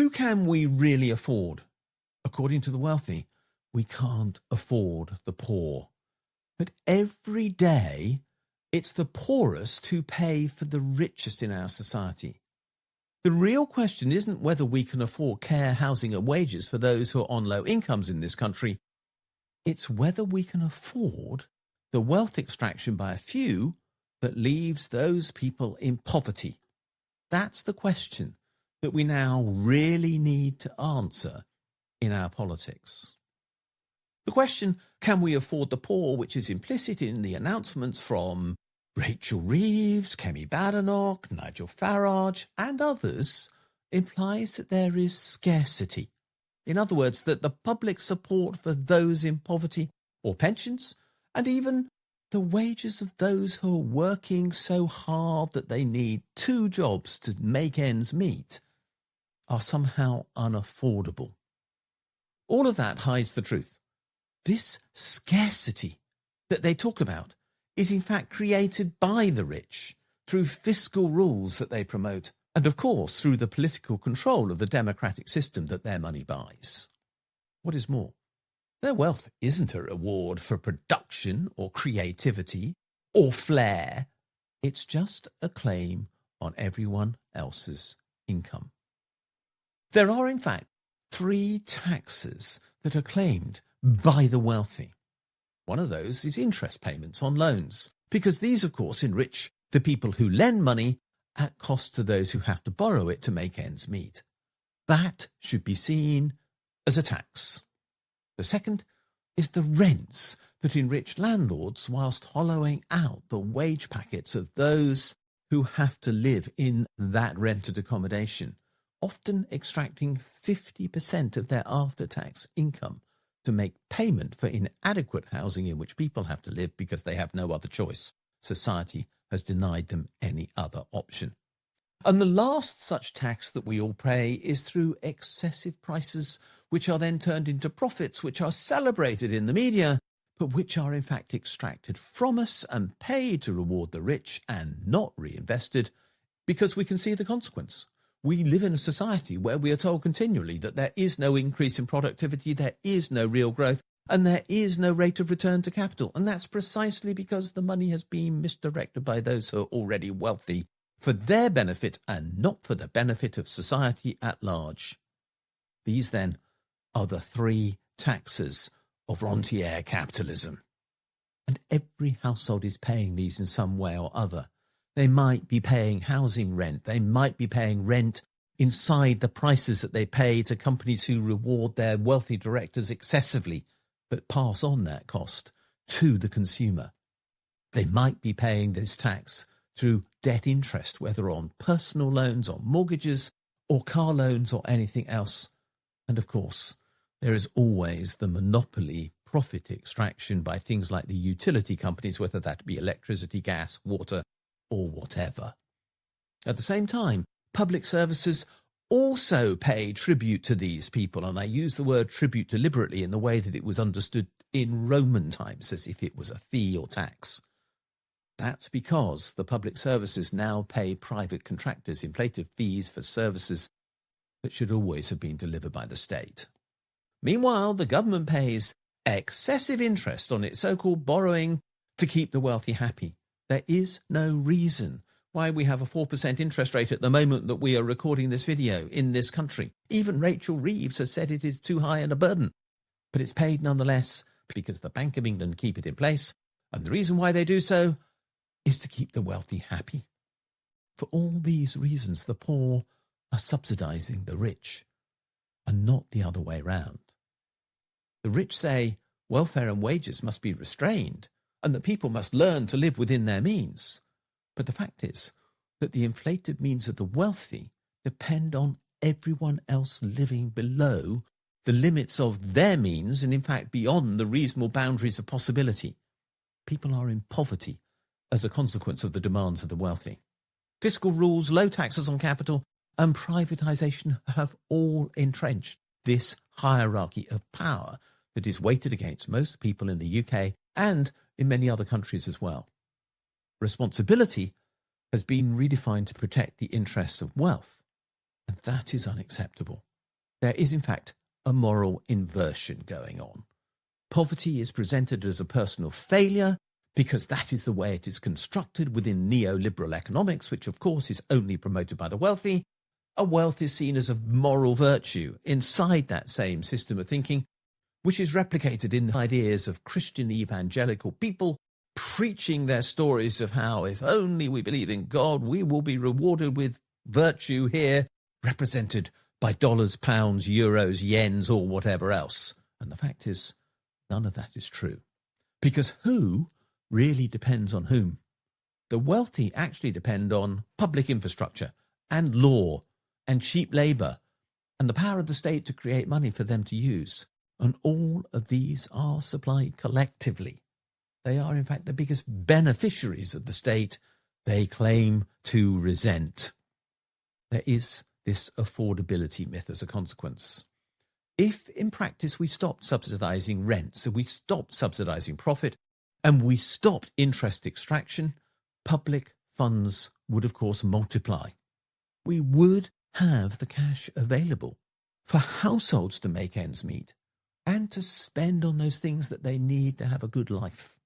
Who can we really afford? According to the wealthy, we can't afford the poor. But every day, it's the poorest who pay for the richest in our society. The real question isn't whether we can afford care, housing and wages for those who are on low incomes in this country. It's whether we can afford the wealth extraction by a few that leaves those people in poverty. That's the question that we now really need to answer in our politics. The question, can we afford the poor, which is implicit in the announcements from Rachel Reeves, Kemi Badenoch, Nigel Farage and others, implies that there is scarcity. In other words, that the public support for those in poverty, or pensions, and even the wages of those who are working so hard that they need 2 jobs to make ends meet, are somehow unaffordable. All of that hides the truth. This scarcity that they talk about is in fact created by the rich through fiscal rules that they promote, and of course through the political control of the democratic system that their money buys. What is more, their wealth isn't a reward for production or creativity or flair. It's just a claim on everyone else's income. There are in fact 3 taxes that are claimed by the wealthy. One of those is interest payments on loans, because these, of course, enrich the people who lend money at cost to those who have to borrow it to make ends meet. That should be seen as a tax. The second is the rents that enrich landlords whilst hollowing out the wage packets of those who have to live in that rented accommodation, often extracting 50% of their after-tax income to make payment for inadequate housing in which people have to live because they have no other choice. Society has denied them any other option. And the last such tax that we all pay is through excessive prices, which are then turned into profits, which are celebrated in the media, but which are in fact extracted from us and paid to reward the rich and not reinvested, because we can see the consequence. We live in a society where we are told continually that there is no increase in productivity, there is no real growth, and there is no rate of return to capital. And that's precisely because the money has been misdirected by those who are already wealthy for their benefit and not for the benefit of society at large. These, then, are the 3 taxes of Rentier capitalism. And every household is paying these in some way or other. They might be paying housing rent. They might be paying rent inside the prices that they pay to companies who reward their wealthy directors excessively, but pass on that cost to the consumer. They might be paying this tax through debt interest, whether on personal loans, on mortgages, or car loans, or anything else. And of course, there is always the monopoly profit extraction by things like the utility companies, whether that be electricity, gas, water, or whatever. At the same time, public services also pay tribute to these people, and I use the word tribute deliberately in the way that it was understood in Roman times, as if it was a fee or tax. That's because the public services now pay private contractors inflated fees for services that should always have been delivered by the state. Meanwhile, the government pays excessive interest on its so-called borrowing to keep the wealthy happy. There is no reason why we have a 4% interest rate at the moment that we are recording this video in this country. Even Rachel Reeves has said it is too high and a burden. But it's paid nonetheless because the Bank of England keep it in place. And the reason why they do so is to keep the wealthy happy. For all these reasons, the poor are subsidising the rich, and not the other way round. The rich say welfare and wages must be restrained, and that people must learn to live within their means. But the fact is that the inflated means of the wealthy depend on everyone else living below the limits of their means and in fact beyond the reasonable boundaries of possibility. People are in poverty as a consequence of the demands of the wealthy. Fiscal rules, low taxes on capital and privatisation have all entrenched this hierarchy of power that is weighted against most people in the UK and in many other countries as well. Responsibility has been redefined to protect the interests of wealth, and that is unacceptable. There is, in fact, a moral inversion going on. Poverty is presented as a personal failure because that is the way it is constructed within neoliberal economics, which of course is only promoted by the wealthy. A wealth is seen as a moral virtue inside that same system of thinking, which is replicated in the ideas of Christian evangelical people preaching their stories of how if only we believe in God, we will be rewarded with virtue here, represented by dollars, pounds, euros, yens, or whatever else. And the fact is, none of that is true. Because who really depends on whom? The wealthy actually depend on public infrastructure and law and cheap labour and the power of the state to create money for them to use. And all of these are supplied collectively. They are, in fact, the biggest beneficiaries of the state they claim to resent. There is this affordability myth as a consequence. If, in practice, we stopped subsidising rents, we stopped subsidising profit, and we stopped interest extraction, public funds would, of course, multiply. We would have the cash available for households to make ends meet and to spend on those things that they need to have a good life.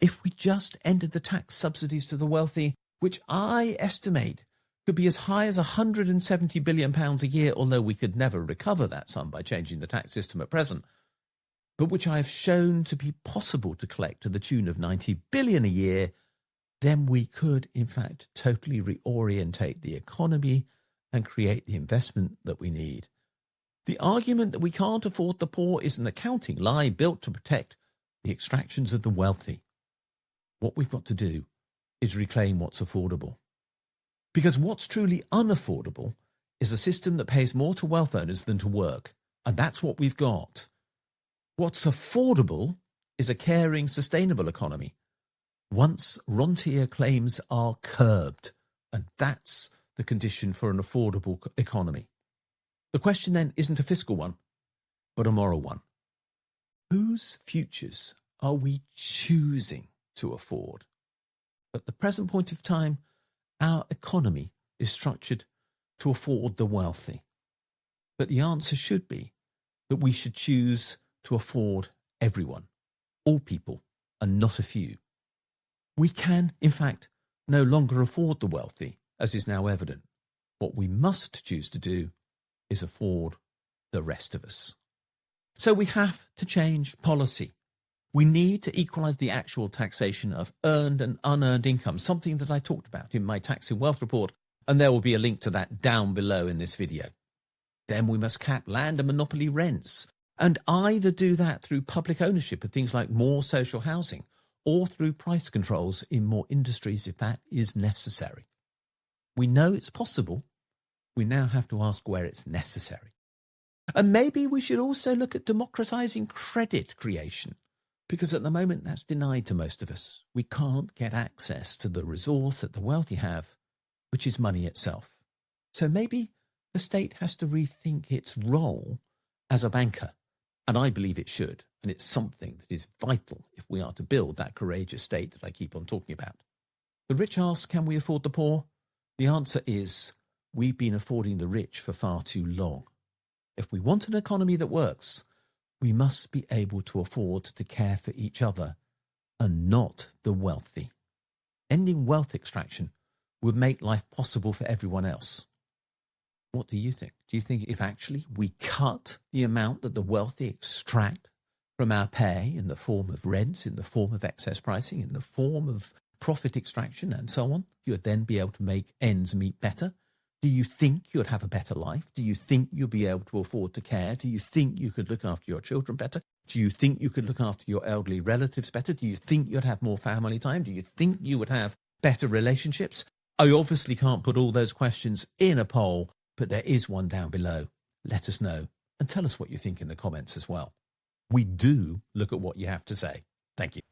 If we just ended the tax subsidies to the wealthy, which I estimate could be as high as £170 billion a year, although we could never recover that sum by changing the tax system at present, but which I have shown to be possible to collect to the tune of £90 billion a year, then we could, in fact, totally reorientate the economy and create the investment that we need. The argument that we can't afford the poor is an accounting lie built to protect the extractions of the wealthy. What we've got to do is reclaim what's affordable. Because what's truly unaffordable is a system that pays more to wealth owners than to work. And that's what we've got. What's affordable is a caring, sustainable economy. Once Rentier claims are curbed. And that's the condition for an affordable economy. The question then isn't a fiscal one, but a moral one. Whose futures are we choosing to afford? At the present point of time, our economy is structured to afford the wealthy. But the answer should be that we should choose to afford everyone, all people, and not a few. We can, in fact, no longer afford the wealthy, as is now evident. What we must choose to do is afford the rest of us. So we have to change policy. We need to equalise the actual taxation of earned and unearned income, something that I talked about in my Tax and Wealth report, and there will be a link to that down below in this video. Then we must cap land and monopoly rents, and either do that through public ownership of things like more social housing, or through price controls in more industries if that is necessary. We know it's possible. We now have to ask where it's necessary. And maybe we should also look at democratising credit creation, because at the moment that's denied to most of us. We can't get access to the resource that the wealthy have, which is money itself. So maybe the state has to rethink its role as a banker, and I believe it should, and it's something that is vital if we are to build that courageous state that I keep on talking about. The rich ask, can we afford the poor? The answer is, we've been affording the rich for far too long. If we want an economy that works, we must be able to afford to care for each other and not the wealthy. Ending wealth extraction would make life possible for everyone else. What do you think? Do you think if actually we cut the amount that the wealthy extract from our pay in the form of rents, in the form of excess pricing, in the form of profit extraction and so on, you'd then be able to make ends meet better? Do you think you'd have a better life? Do you think you'd be able to afford to care? Do you think you could look after your children better? Do you think you could look after your elderly relatives better? Do you think you'd have more family time? Do you think you would have better relationships? I obviously can't put all those questions in a poll, but there is one down below. Let us know and tell us what you think in the comments as well. We do look at what you have to say. Thank you.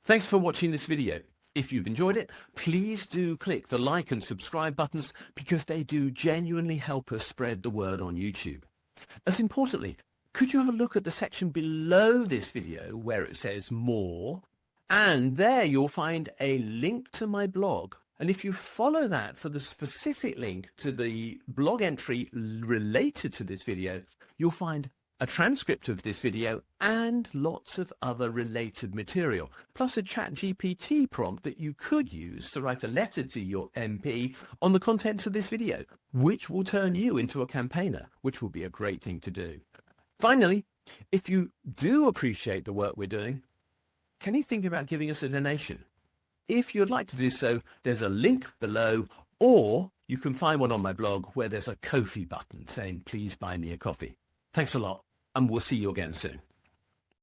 Thanks for watching this video. If you've enjoyed it, please do click the like and subscribe buttons because they do genuinely help us spread the word on YouTube. As importantly, could you have a look at the section below this video where it says more? And there you'll find a link to my blog And if you follow that for the specific link to the blog entry related to this video, you'll find a transcript of this video and lots of other related material, plus a ChatGPT prompt that you could use to write a letter to your MP on the contents of this video, which will turn you into a campaigner, which will be a great thing to do. Finally, if you do appreciate the work we're doing, can you think about giving us a donation? If you'd like to do so, there's a link below, or you can find one on my blog where there's a Ko-fi button saying, please buy me a coffee. Thanks a lot, and we'll see you again soon.